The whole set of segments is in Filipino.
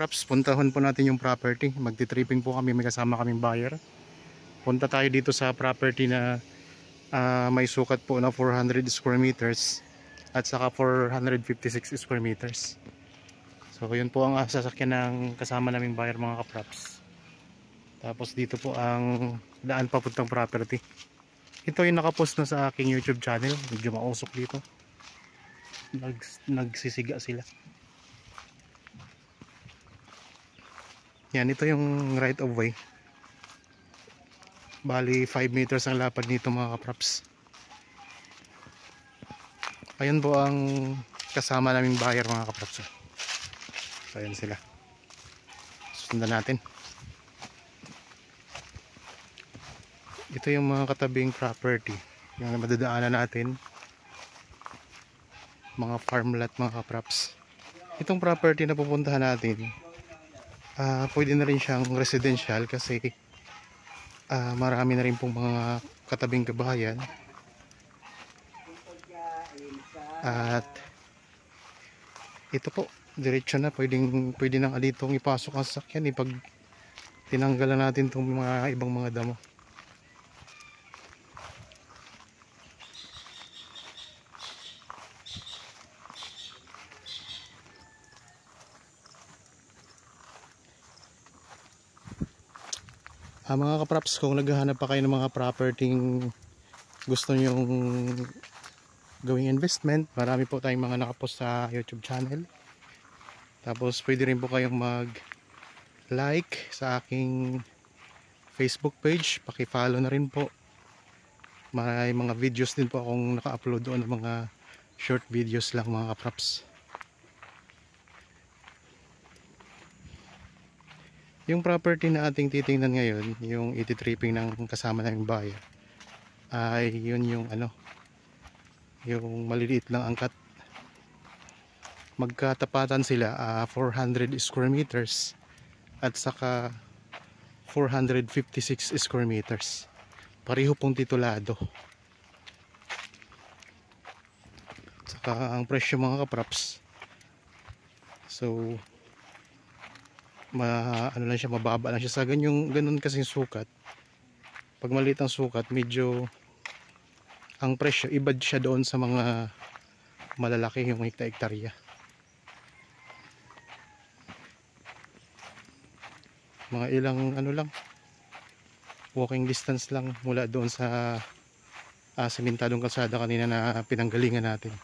kapraps, puntahon po natin yung property. Magti-tripping po kami, may kasama kaming buyer. Punta tayo dito sa property na may sukat po na 400 square meters at saka 456 square meters. So yun po ang sasakyan ng kasama naming buyer mga kapraps. Tapos dito po ang daan papuntang property. Ito yung nakapost na sa aking YouTube channel. Medyo mausok dito. Nagsisiga sila. Yan, ito yung right of way. Bali 5 meters ang lapad nito mga kapraps. Ayun po ang kasama naming buyer mga kapraps. So ayan sila. Sundan natin. Ito yung mga katabing property yung madadaanan natin. Mga farmland mga kapraps. Itong property na pupuntahan natin, pwede na rin siyang residential kasi marami na rin pong mga katabing kabahayan. At ito po, diretso na, pwede nang alitong ipasok ang sasakyan pag tinanggalan natin itong mga ibang mga damo. Mga kapraps, kung naghahanap pa kayo ng mga property gusto nyong gawing investment, marami po tayong mga nakapost sa YouTube channel. Tapos pwede rin po kayong mag like sa aking Facebook page, paki-follow na rin po. May mga videos din po akong naka-upload doon ng mga short videos lang mga kapraps. Yung property na ating titingnan ngayon, yung iti-tripping ng kasama ng buyer, ay yun yung yung maliliit lang angkat. Magkatapatan sila 400 square meters at saka 456 square meters. Pareho pong titulado. Saka ang presyo mga kapraps, so lang siya, mababa lang siya sa ganun kasing sukat. Pag maliit ang sukat, medyo ang presyo iba siya doon sa mga malalaki, yung hektarya. Mga ilang lang, walking distance lang mula doon sa sementadong kalsada kanina na pinanggalingan natin.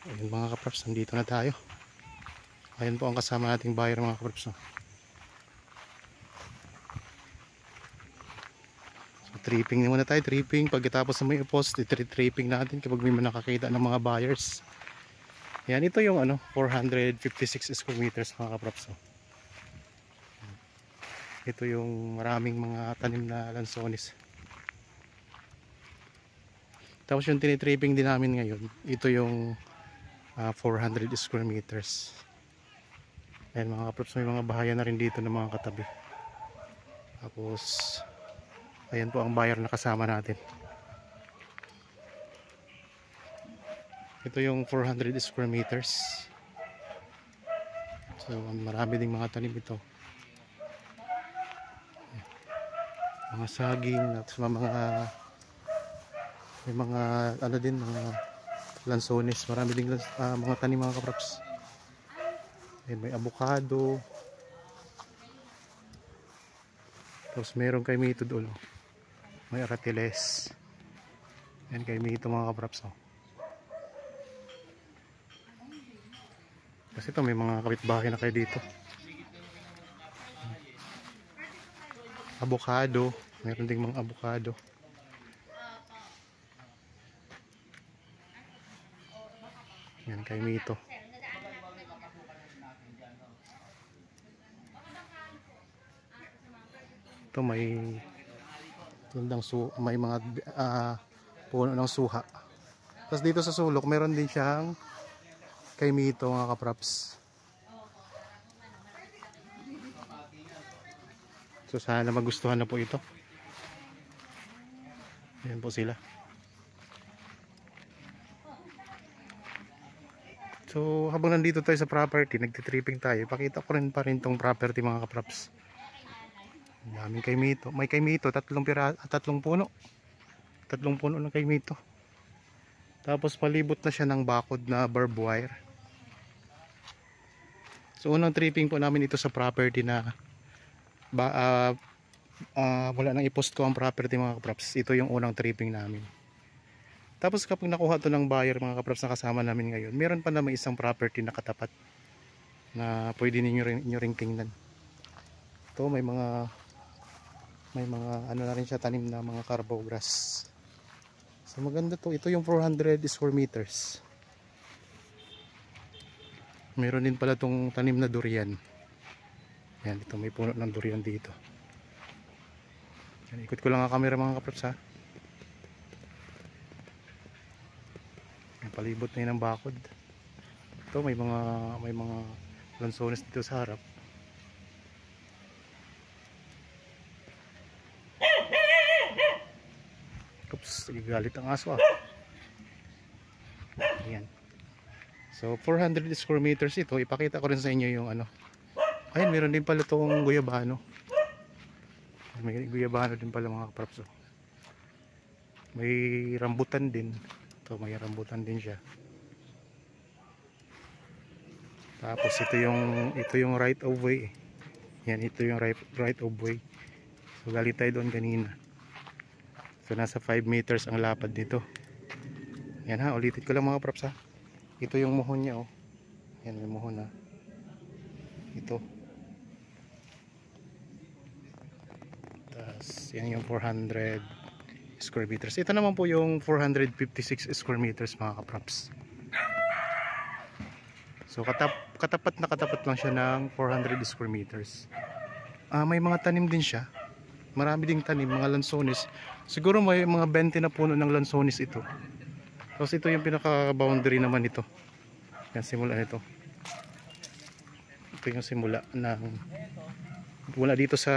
Ayun mga kapraps, nandito na tayo. Ayun po ang kasama nating buyer mga kapraps. So, tripping na muna tayo, tripping. Pagkatapos na may post, tripping natin kapag may nakakita ng mga buyers. Yan, ito yung 456 square meters mga kapraps. So, ito yung maraming mga tanim na lansones. Tapos yung tinitripping din namin ngayon, ito yung 400 square meters. Ayan mga kapraps, may mga bahayan na rin dito ng mga katabi. Tapos ayan po ang buyer na kasama natin. Ito yung 400 square meters. So marami ding mga tanim ito. Mga saging at may mga din, mga lansones, marami ding mga tanim mga kapraps. May avocado. Tapos meron kay Mito doon. May aratiles. Yan kay Mito mga kapraps. Kasi ito may mga kapitbahay na kayo dito. Avocado. Meron ding mga avocado. Yan kay Mito. Ito may may mga puno ng suha. Tapos dito sa sulok meron din siyang kay Mito mga kapraps. So sana magustuhan na po ito. Ayan po sila. So habang nandito tayo sa property, nagtitripping tayo, pakita ko rin pa rin tong property mga kaprops. Daming kaimito. May kaimito, tatlong puno. Tatlong puno ng kaimito. Tapos palibot na siya ng bakod na barbed wire. So unang tripping po namin ito sa property na wala nang i-post ko ang property mga kaprops. Ito yung unang tripping namin. Tapos kapag nakuha to ng buyer mga kaprops na kasama namin ngayon, meron pa naman isang property na katapat na pwede ninyo ring tingnan. Ito may mga ano na rin siya, tanim na mga carbo grass. So maganda to. Ito yung 400 square meters. Meron din pala tong tanim na durian. Yan, ito may puno ng durian dito. Yan, ikot ko lang ang camera mga kaprops ha. Palibot na yun ng bakod. Ito may mga lansones dito sa harap. Oops, galit ang aso ah. Ayan. So 400 square meters ito. Ipakita ko rin sa inyo yung ano. Ayun, meron din pala itong guyabano. May guyabano din pala mga kaprops. May rambutan din. Ito may rambutan din siya. Tapos ito yung right of way. Yan, ito yung right of way. So galing tayo doon kanina. So nasa 5 meters ang lapad nito. Yan ha, ulitin ko lang mga props ha. Ito yung muhon niya oh. Yan yung muhon ha. Ito. Tapos yan yung 400 square meters. Ito naman po yung 456 square meters mga kaprops. So katapat lang siya ng 400 square meters. May mga tanim din siya. Marami ding tanim, mga lansones. Siguro may mga 20 na puno ng lansones ito. Tapos ito yung pinaka boundary naman ito. Yan, simula nito. Ito yung simula ng mula dito sa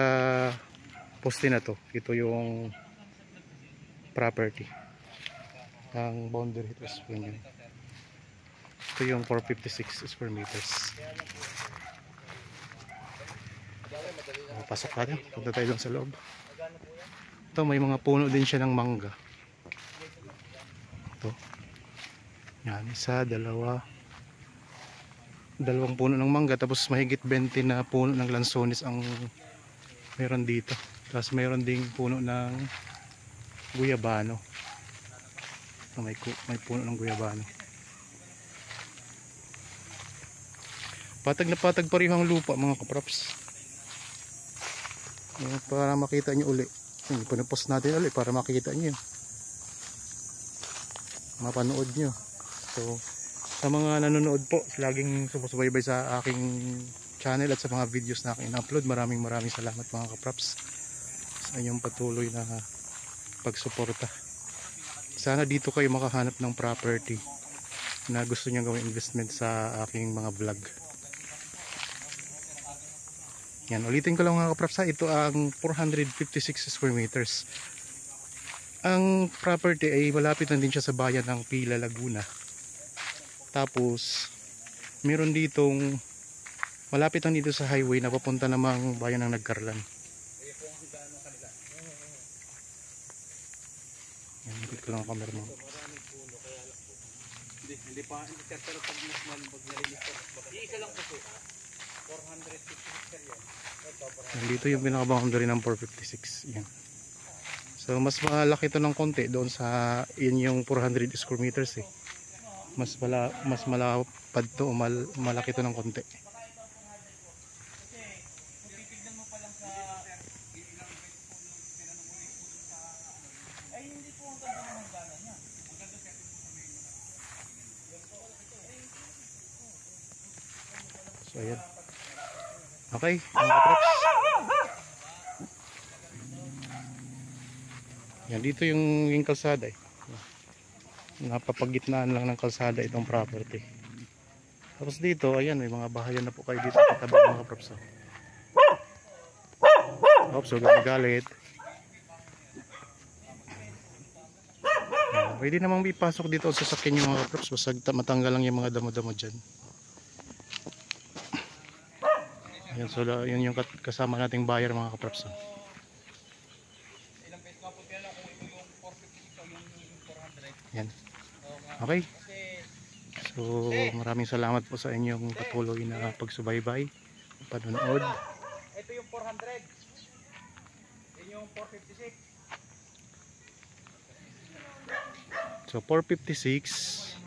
poste na to. Ito yung property ang boundary. Ito yung 456 square meters. Pasok natin, punta tayo doon sa loob. Ito may mga puno din siya ng mangga. Ito yan, isa, dalawang puno ng mangga. Tapos mahigit 20 na puno ng lansones ang meron dito. Tapos meron ding puno ng guyabano. May puno ng guyabano. Patag na patag pa rin ang lupa mga kaprops. Para makita nyo uli. Pinapost natin uli para makita nyo. Mapanood nyo. So sa mga nanonood po, laging sumusubaybay sa aking channel at sa mga videos na aking upload, maraming salamat mga kaprops sa inyong patuloy na pagsuporta. Sana dito kayo makahanap ng property na gusto nyo gawing investment sa aking mga vlog. Yan, ulitin ko lang mga kaprops ha, ito ang 456 square meters. Ang property ay malapit na din siya sa bayan ng Pila, Laguna. Tapos meron ditong malapit lang dito sa highway na papunta namang bayan ng Nagcarlan. Yan, ikot ko lang ang camera mo. Hindi pa, pero pag nalinis ko, isa lang po. 456 yan. Dito yung pinaka-boundary ng 456. Yan. So mas malaki ito ng konti doon sa yun yung 400 square meters eh. Mas malapad to, malaki ito ng konti. So ayan. Okay, mga kaprops. Yan, dito yung kalsada eh. Napapagitnaan lang ng kalsada itong property. Tapos dito, ayan, may mga bahayan na po kayo dito katabi mga kaprops. Oops, so gagalit. Pwede namang ipasok dito sa sasakyan yung mga kaprops. Basta matanggal lang yung mga damo-damo dyan. Ayan, so yun yung kasama nating buyer mga kaprops. Ayan. Okay. So maraming salamat po sa inyong patuloy na pagsubaybay, panonood. Ito yung 400. Yan yung 456. So 456,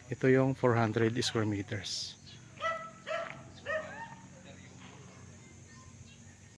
ito yung 400 square meters.